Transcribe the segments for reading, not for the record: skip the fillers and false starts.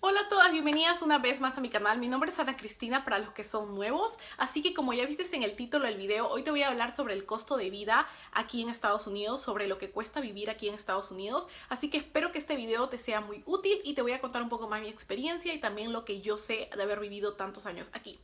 Hola a todas, bienvenidas una vez más a mi canal. Mi nombre es Ana Cristina para los que son nuevos, así que como ya viste en el título del video, hoy te voy a hablar sobre el costo de vida aquí en Estados Unidos, sobre lo que cuesta vivir aquí en Estados Unidos, así que espero que este video te sea muy útil y te voy a contar un poco más mi experiencia y también lo que yo sé de haber vivido tantos años aquí.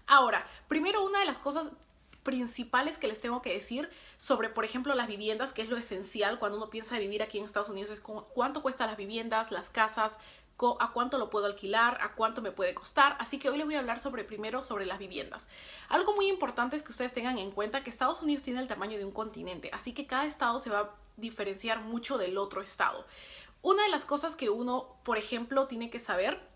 Ahora, primero una de las cosas principales que les tengo que decir sobre, por ejemplo, las viviendas, que es lo esencial cuando uno piensa de vivir aquí en Estados Unidos, es cuánto cuestan las viviendas, las casas, a cuánto lo puedo alquilar, a cuánto me puede costar. Así que hoy les voy a hablar primero sobre las viviendas. Algo muy importante es que ustedes tengan en cuenta que Estados Unidos tiene el tamaño de un continente, así que cada estado se va a diferenciar mucho del otro estado. Una de las cosas que uno, por ejemplo, tiene que saber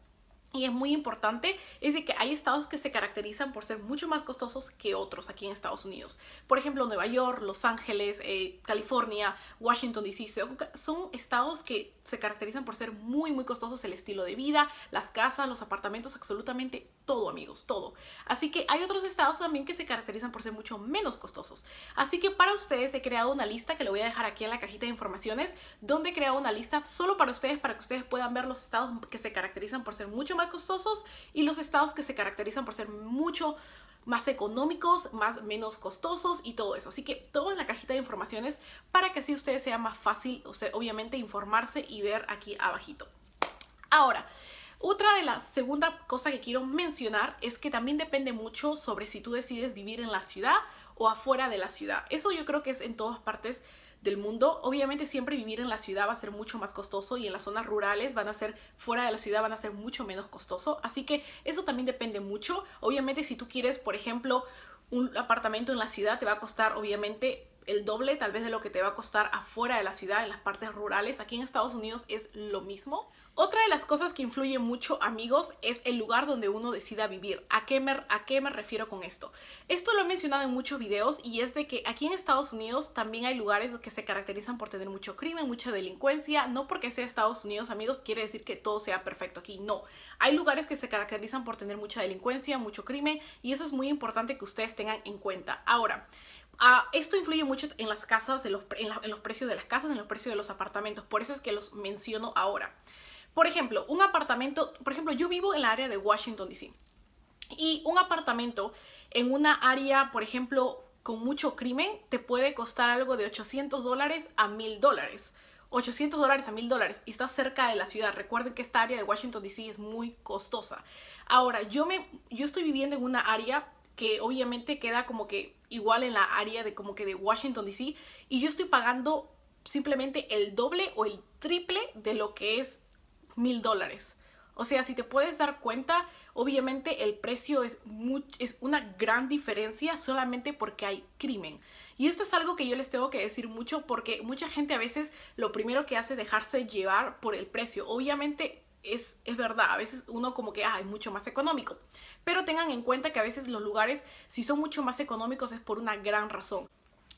y es muy importante, es de que hay estados que se caracterizan por ser mucho más costosos que otros aquí en Estados Unidos. Por ejemplo, Nueva York, Los Ángeles, California, Washington DC, son estados que se caracterizan por ser muy costosos, el estilo de vida, las casas, los apartamentos, absolutamente todo, amigos, todo. Así que hay otros estados también que se caracterizan por ser mucho menos costosos. Así que para ustedes he creado una lista que lo voy a dejar aquí en la cajita de informaciones, donde he creado una lista solo para que ustedes puedan ver los estados que se caracterizan por ser mucho más costosos y los estados que se caracterizan por ser mucho más económicos, menos costosos y todo eso. Así que todo en la cajita de informaciones para que así ustedes sea más fácil, obviamente, informarse y ver aquí abajito. Ahora, otra de la segunda cosa que quiero mencionar es que también depende mucho sobre si tú decides vivir en la ciudad o afuera de la ciudad. Eso yo creo que es en todas partes del mundo. Obviamente siempre vivir en la ciudad va a ser mucho más costoso y en las zonas rurales van a ser, fuera de la ciudad van a ser mucho menos costoso. Así que eso también depende mucho. Obviamente si tú quieres, por ejemplo, un apartamento en la ciudad te va a costar obviamente el doble tal vez de lo que te va a costar afuera de la ciudad, en las partes rurales. Aquí en Estados Unidos es lo mismo. Otra de las cosas que influye mucho, amigos, es el lugar donde uno decida vivir. ¿A qué me refiero con esto? Esto lo he mencionado en muchos videos y es de que aquí en Estados Unidos también hay lugares que se caracterizan por tener mucho crimen, mucha delincuencia. No porque sea Estados Unidos, amigos, quiere decir que todo sea perfecto aquí. No. Hay lugares que se caracterizan por tener mucha delincuencia, mucho crimen y eso es muy importante que ustedes tengan en cuenta. Ahora, esto influye mucho en las casas, en los precios de las casas, en los precios de los apartamentos. Por eso es que los menciono ahora. Por ejemplo, un apartamento, por ejemplo, yo vivo en la área de Washington DC y un apartamento en una área, por ejemplo, con mucho crimen, te puede costar algo de $800 a $1000. $800 a $1000 y está cerca de la ciudad. Recuerden que esta área de Washington DC es muy costosa. Ahora, yo estoy viviendo en una área que obviamente queda como que igual en la área de como que de Washington DC y yo estoy pagando simplemente el doble o el triple de lo que es $1000. O sea, si te puedes dar cuenta, obviamente el precio es una gran diferencia solamente porque hay crimen. Y esto es algo que yo les tengo que decir mucho porque mucha gente a veces lo primero que hace es dejarse llevar por el precio. Obviamente es verdad, a veces uno como que es mucho más económico. Pero tengan en cuenta que a veces los lugares, si son mucho más económicos, es por una gran razón.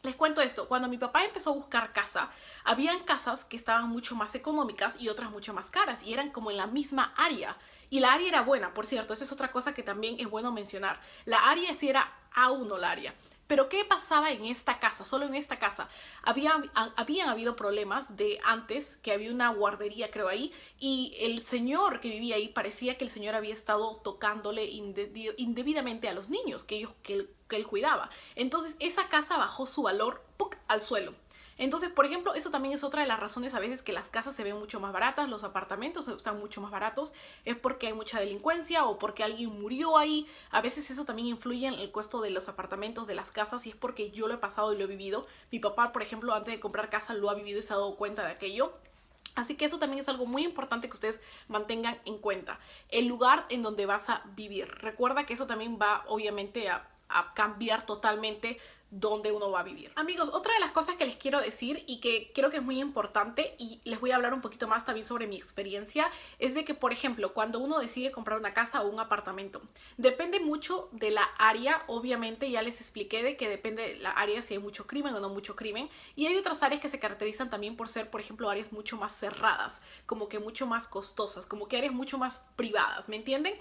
Les cuento esto, cuando mi papá empezó a buscar casa, habían casas que estaban mucho más económicas y otras mucho más caras y eran como en la misma área. Y la área era buena, por cierto, esa es otra cosa que también es bueno mencionar. La área sí era A1 la área. Pero ¿qué pasaba en esta casa? Solo en esta casa. Habían habido problemas de antes, que había una guardería creo ahí, y el señor que vivía ahí parecía que el señor había estado tocándole indebidamente a los niños que él cuidaba. Entonces esa casa bajó su valor al suelo. Entonces, por ejemplo, eso también es otra de las razones a veces que las casas se ven mucho más baratas, los apartamentos están mucho más baratos, es porque hay mucha delincuencia o porque alguien murió ahí. A veces eso también influye en el costo de los apartamentos, de las casas, y es porque yo lo he pasado y lo he vivido. Mi papá, por ejemplo, antes de comprar casa lo ha vivido y se ha dado cuenta de aquello. Así que eso también es algo muy importante que ustedes mantengan en cuenta. El lugar en donde vas a vivir. Recuerda que eso también va obviamente a cambiar totalmente dónde uno va a vivir. Amigos, otra de las cosas que les quiero decir y que creo que es muy importante y les voy a hablar un poquito más también sobre mi experiencia es de que, por ejemplo, cuando uno decide comprar una casa o un apartamento, depende mucho de la área. Obviamente ya les expliqué de que depende de la área si hay mucho crimen o no mucho crimen, y hay otras áreas que se caracterizan también por ser, por ejemplo, áreas mucho más cerradas, como que mucho más costosas, como que áreas mucho más privadas, ¿me entienden?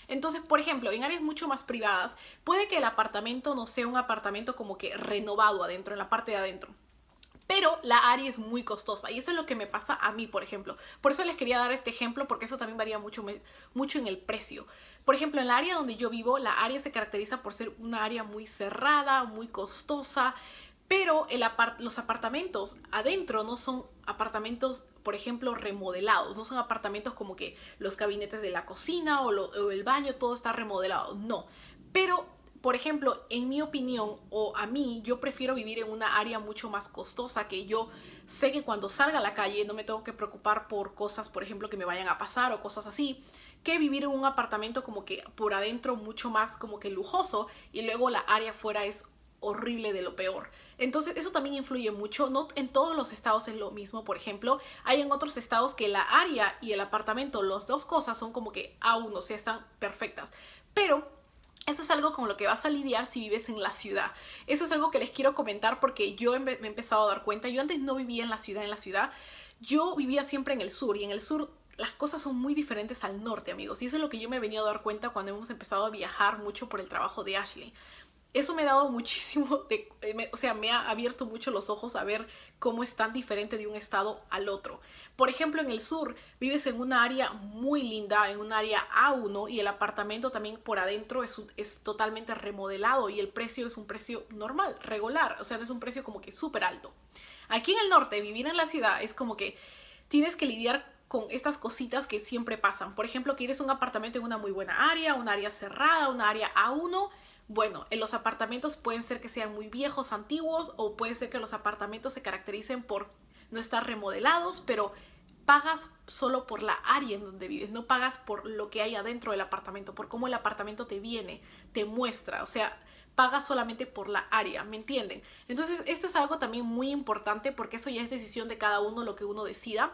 Entonces, por ejemplo, en áreas mucho más privadas puede que el apartamento no sea un apartamento como que renovado adentro, en la parte de adentro, Pero la área es muy costosa y eso es lo que me pasa a mí, por ejemplo. Por eso les quería dar este ejemplo, porque eso también varía mucho, mucho en el precio. Por ejemplo, en la área donde yo vivo, la área se caracteriza por ser una área muy cerrada, muy costosa, pero los apartamentos adentro no son apartamentos, por ejemplo, remodelados. No son apartamentos como que los gabinetes de la cocina o el baño, todo está remodelado. No. Pero por ejemplo, en mi opinión o a mí, yo prefiero vivir en una área mucho más costosa, que yo sé que cuando salga a la calle no me tengo que preocupar por cosas, por ejemplo, que me vayan a pasar o cosas así, que vivir en un apartamento como que por adentro mucho más como que lujoso y luego la área afuera es horrible de lo peor. Entonces eso también influye mucho. No en todos los estados es lo mismo. Por ejemplo, hay en otros estados que la área y el apartamento, las dos cosas son como que a uno, o sea, están perfectas. Pero eso es algo con lo que vas a lidiar si vives en la ciudad. Eso es algo que les quiero comentar porque yo me he empezado a dar cuenta. Yo antes no vivía en la ciudad. Yo vivía siempre en el sur y en el sur las cosas son muy diferentes al norte, amigos. Y eso es lo que yo me he venido a dar cuenta cuando hemos empezado a viajar mucho por el trabajo de Ashley. Eso me ha dado muchísimo, o sea, me ha abierto mucho los ojos a ver cómo es tan diferente de un estado al otro. Por ejemplo, en el sur vives en una área muy linda, en un área A1 y el apartamento también por adentro es totalmente remodelado y el precio es un precio normal, regular, o sea, no es un precio como que súper alto. Aquí en el norte, vivir en la ciudad es como que tienes que lidiar con estas cositas que siempre pasan. Por ejemplo, quieres un apartamento en una muy buena área, un área cerrada, una área A1. Bueno, en los apartamentos pueden ser que sean muy viejos, antiguos, o puede ser que los apartamentos se caractericen por no estar remodelados, pero pagas solo por la área en donde vives, no pagas por lo que hay adentro del apartamento, por cómo el apartamento te viene, te muestra, o sea, pagas solamente por la área, ¿me entienden? Entonces, esto es algo también muy importante porque eso ya es decisión de cada uno lo que uno decida.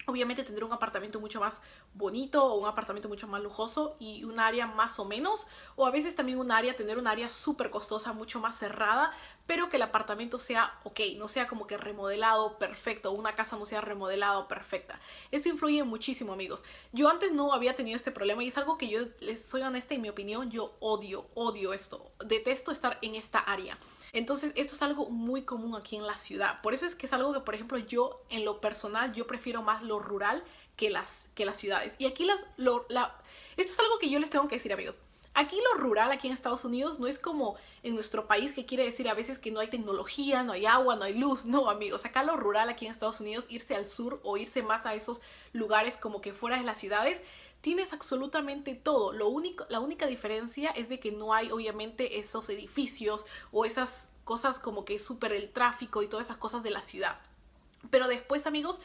Obviamente tendré un apartamento mucho más bonito o un apartamento mucho más lujoso y un área más o menos, o a veces también tener un área súper costosa, mucho más cerrada, pero que el apartamento sea ok, no sea como que remodelado perfecto, una casa no sea remodelado perfecta. Esto influye muchísimo, amigos. Yo antes no había tenido este problema y es algo que yo les soy honesta, en mi opinión, yo odio esto, detesto estar en esta área. Entonces esto es algo muy común aquí en la ciudad. Por eso es que es algo que, por ejemplo, yo en lo personal, yo prefiero más lo rural que las ciudades. Y aquí esto es algo que yo les tengo que decir, amigos. Aquí lo rural, aquí en Estados Unidos, no es como en nuestro país, que quiere decir a veces que no hay tecnología, no hay agua, no hay luz. No, amigos, acá lo rural aquí en Estados Unidos, irse al sur o irse más a esos lugares como que fuera de las ciudades, tienes absolutamente todo. La única diferencia es de que no hay obviamente esos edificios o esas cosas como que súper el tráfico y todas esas cosas de la ciudad. Pero después, amigos,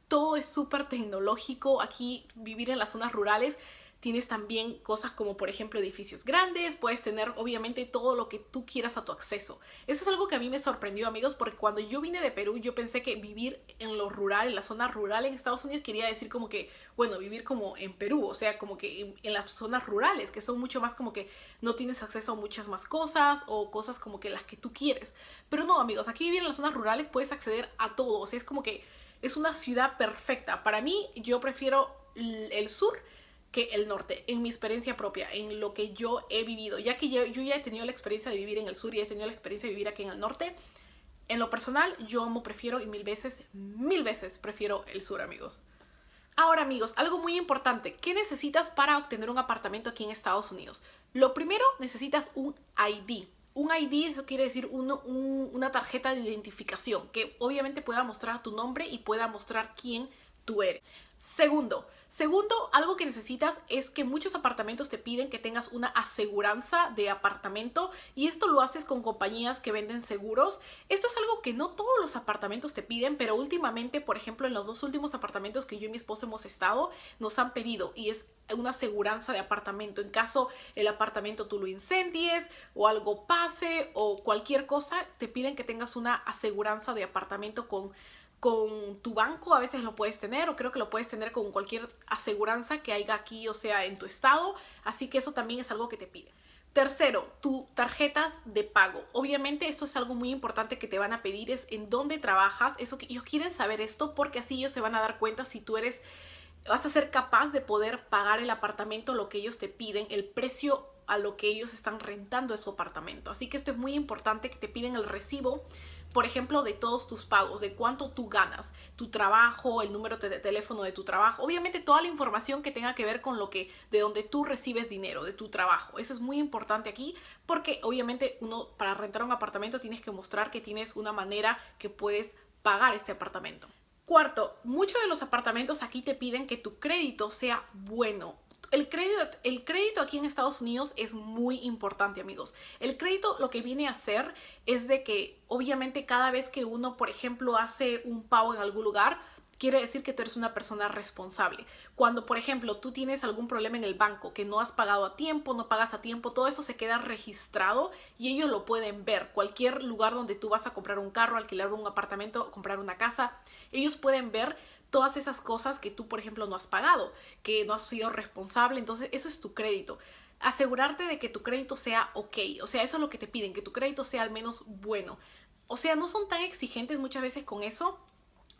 todo es súper tecnológico. Aquí vivir en las zonas rurales tienes también cosas como, por ejemplo, edificios grandes. Puedes tener, obviamente, todo lo que tú quieras a tu acceso. Eso es algo que a mí me sorprendió, amigos, porque cuando yo vine de Perú, yo pensé que vivir en lo rural, en la zona rural en Estados Unidos, quería decir como que, bueno, vivir como en Perú, o sea, como que en las zonas rurales, que son mucho más como que no tienes acceso a muchas más cosas o cosas como que las que tú quieres. Pero no, amigos, aquí vivir en las zonas rurales puedes acceder a todo, o sea, es como que es una ciudad perfecta. Para mí, yo prefiero el sur que el norte, en mi experiencia propia, en lo que yo he vivido, ya que yo ya he tenido la experiencia de vivir en el sur y he tenido la experiencia de vivir aquí en el norte. En lo personal, yo prefiero y mil veces prefiero el sur, amigos. Ahora, amigos, algo muy importante. ¿Qué necesitas para obtener un apartamento aquí en Estados Unidos? Lo primero, necesitas un ID. Un ID, eso quiere decir una tarjeta de identificación que obviamente pueda mostrar tu nombre y pueda mostrar quién tú eres. Segundo, algo que necesitas es que muchos apartamentos te piden que tengas una aseguranza de apartamento y esto lo haces con compañías que venden seguros. Esto es algo que no todos los apartamentos te piden, pero últimamente, por ejemplo, en los 2 últimos apartamentos que yo y mi esposo hemos estado, nos han pedido y es una aseguranza de apartamento. En caso el apartamento tú lo incendies o algo pase o cualquier cosa, te piden que tengas una aseguranza de apartamento con tu banco. A veces lo puedes tener o creo que lo puedes tener con cualquier aseguranza que haya aquí, o sea, en tu estado. Así que eso también es algo que te piden. Tercero, tus tarjetas de pago. Obviamente esto es algo muy importante que te van a pedir, es en dónde trabajas. Eso que ellos quieren saber esto porque así ellos se van a dar cuenta si tú eres vas a ser capaz de poder pagar el apartamento, lo que ellos te piden, el precio a lo que ellos están rentando de su apartamento. Así que esto es muy importante, que te piden el recibo, por ejemplo, de todos tus pagos, de cuánto tú ganas, tu trabajo, el número de teléfono de tu trabajo, obviamente toda la información que tenga que ver con lo que, de donde tú recibes dinero, de tu trabajo. Eso es muy importante aquí, porque obviamente uno, para rentar un apartamento tienes que mostrar que tienes una manera que puedes pagar este apartamento. Cuarto, muchos de los apartamentos aquí te piden que tu crédito sea bueno. El crédito aquí en Estados Unidos es muy importante, amigos. El crédito lo que viene a hacer es de que obviamente cada vez que uno, por ejemplo, hace un pago en algún lugar, quiere decir que tú eres una persona responsable. Cuando, por ejemplo, tú tienes algún problema en el banco, que no has pagado a tiempo, no pagas a tiempo, todo eso se queda registrado y ellos lo pueden ver. Cualquier lugar donde tú vas a comprar un carro, alquilar un apartamento, comprar una casa, ellos pueden ver todas esas cosas que tú, por ejemplo, no has pagado, que no has sido responsable. Entonces, eso es tu crédito. Asegurarte de que tu crédito sea ok. O sea, eso es lo que te piden, que tu crédito sea al menos bueno. O sea, no son tan exigentes muchas veces con eso,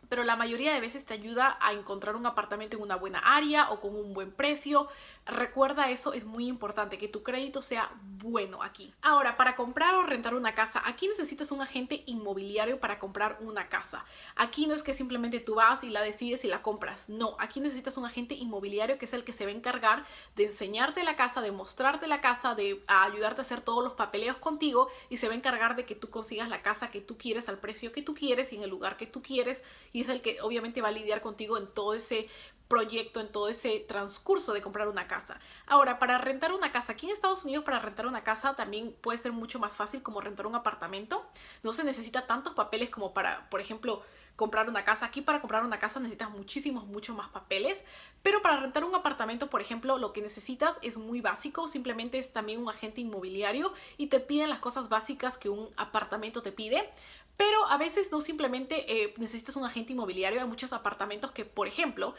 pero la mayoría de veces te ayuda a encontrar un apartamento en una buena área o con un buen precio. Recuerda, eso es muy importante, que tu crédito sea bueno aquí. Ahora, para comprar o rentar una casa, aquí necesitas un agente inmobiliario para comprar una casa. Aquí no es que simplemente tú vas y la decides y la compras. No, aquí necesitas un agente inmobiliario que es el que se va a encargar de enseñarte la casa, de mostrarte la casa, de ayudarte a hacer todos los papeleos contigo, y se va a encargar de que tú consigas la casa que tú quieres al precio que tú quieres y en el lugar que tú quieres, y es el que obviamente va a lidiar contigo en todo ese proyecto, en todo ese transcurso de comprar una casa. Ahora, para rentar una casa, aquí en Estados Unidos, para rentar una casa también puede ser mucho más fácil como rentar un apartamento. No se necesita tantos papeles como para, por ejemplo, comprar una casa. Aquí para comprar una casa necesitas mucho más papeles, pero para rentar un apartamento, por ejemplo, lo que necesitas es muy básico. Simplemente es también un agente inmobiliario y te piden las cosas básicas que un apartamento te pide. Pero a veces no simplemente necesitas un agente inmobiliario. Hay muchos apartamentos que, por ejemplo,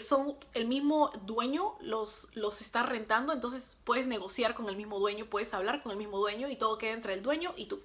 son el mismo dueño, los está rentando. Entonces puedes negociar con el mismo dueño, puedes hablar con el mismo dueño y todo queda entre el dueño y tú.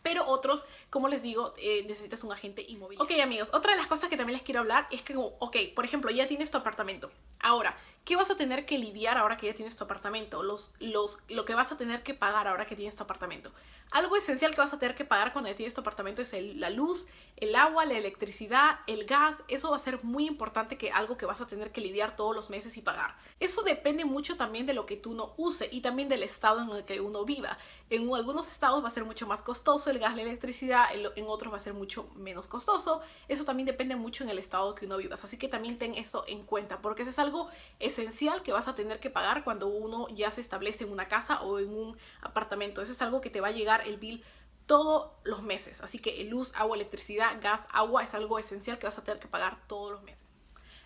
Pero otros, como les digo, necesitas un agente inmobiliario. Ok, amigos, otra de las cosas que también les quiero hablar es que, ok, por ejemplo, ya tienes tu apartamento. Ahora, ¿qué vas a tener que lidiar ahora que ya tienes tu apartamento? Lo que vas a tener que pagar ahora que tienes tu apartamento. Algo esencial que vas a tener que pagar cuando ya tienes tu apartamento es la luz, el agua, la electricidad, el gas. Eso va a ser muy importante, que algo que vas a tener que lidiar todos los meses y pagar. Eso depende mucho también de lo que tú no uses y también del estado en el que uno viva. En algunos estados va a ser mucho más costoso el gas, la electricidad, en otros va a ser mucho menos costoso. Eso también depende mucho en el estado que uno vivas. Así que también ten eso en cuenta, porque eso es algo esencial que vas a tener que pagar cuando uno ya se establece en una casa o en un apartamento. Eso es algo que te va a llegar el bill todos los meses. Así que luz, agua, electricidad, gas, agua es algo esencial que vas a tener que pagar todos los meses.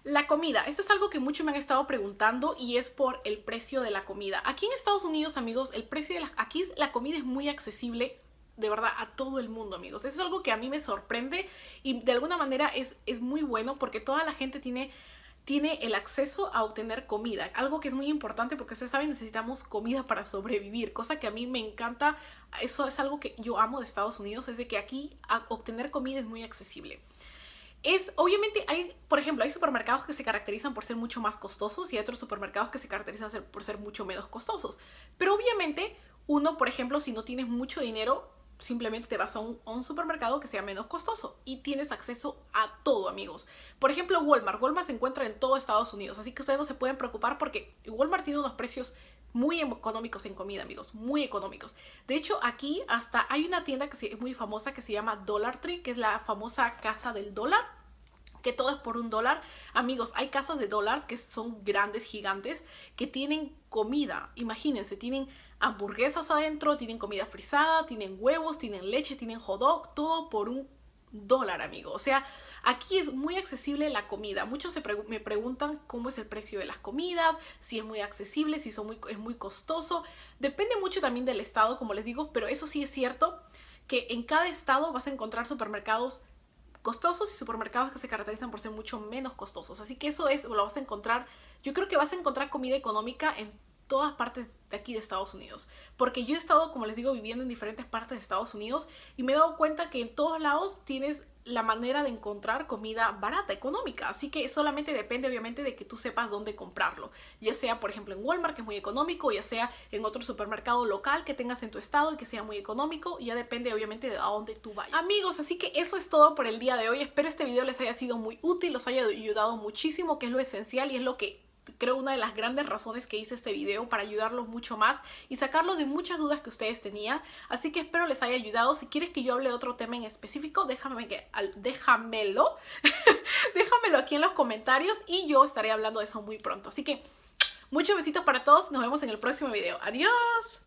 La comida, esto es algo que muchos me han estado preguntando y es por el precio de la comida. Aquí en Estados Unidos, amigos, el precio de aquí la comida es muy accesible, de verdad, a todo el mundo, amigos. Eso es algo que a mí me sorprende y de alguna manera es muy bueno, porque toda la gente tiene el acceso a obtener comida, algo que es muy importante porque ustedes saben, necesitamos comida para sobrevivir, cosa que a mí me encanta. Eso es algo que yo amo de Estados Unidos, es de que aquí obtener comida es muy accesible. Obviamente por ejemplo, hay supermercados que se caracterizan por ser mucho más costosos y hay otros supermercados que se caracterizan por ser mucho menos costosos. Pero obviamente uno, por ejemplo, si no tienes mucho dinero, simplemente te vas a un supermercado que sea menos costoso y tienes acceso a todo, amigos. Por ejemplo, Walmart se encuentra en todo Estados Unidos, así que ustedes no se pueden preocupar porque Walmart tiene unos precios muy económicos en comida, amigos, muy económicos. De hecho, aquí hasta hay una tienda que es muy famosa que se llama Dollar Tree, que es la famosa casa del dólar, que todo es por $1. Amigos, hay casas de dólares que son grandes, gigantes, que tienen comida. Imagínense, tienen hamburguesas adentro, tienen comida frisada, tienen huevos, tienen leche, tienen hot dog, todo por $1, amigo. O sea, aquí es muy accesible la comida. Muchos me preguntan cómo es el precio de las comidas, si es muy accesible, si es muy costoso. Depende mucho también del estado, como les digo, pero eso sí es cierto, que en cada estado vas a encontrar supermercados costosos y supermercados que se caracterizan por ser mucho menos costosos. Así que eso lo vas a encontrar. Yo creo que vas a encontrar comida económica en todas partes de aquí de Estados Unidos, porque yo he estado, como les digo, viviendo en diferentes partes de Estados Unidos y me he dado cuenta que en todos lados tienes la manera de encontrar comida barata, económica. Así que solamente depende obviamente de que tú sepas dónde comprarlo. Ya sea por ejemplo en Walmart, que es muy económico, ya sea en otro supermercado local que tengas en tu estado y que sea muy económico. Ya depende obviamente de a dónde tú vayas. Amigos, así que eso es todo por el día de hoy. Espero este video les haya sido muy útil, los haya ayudado muchísimo, que es lo esencial y es lo que creo una de las grandes razones que hice este video, para ayudarlos mucho más y sacarlos de muchas dudas que ustedes tenían. Así que espero les haya ayudado. Si quieres que yo hable de otro tema en específico, déjamelo déjamelo aquí en los comentarios y yo estaré hablando de eso muy pronto. Así que muchos besitos para todos, nos vemos en el próximo video. Adiós.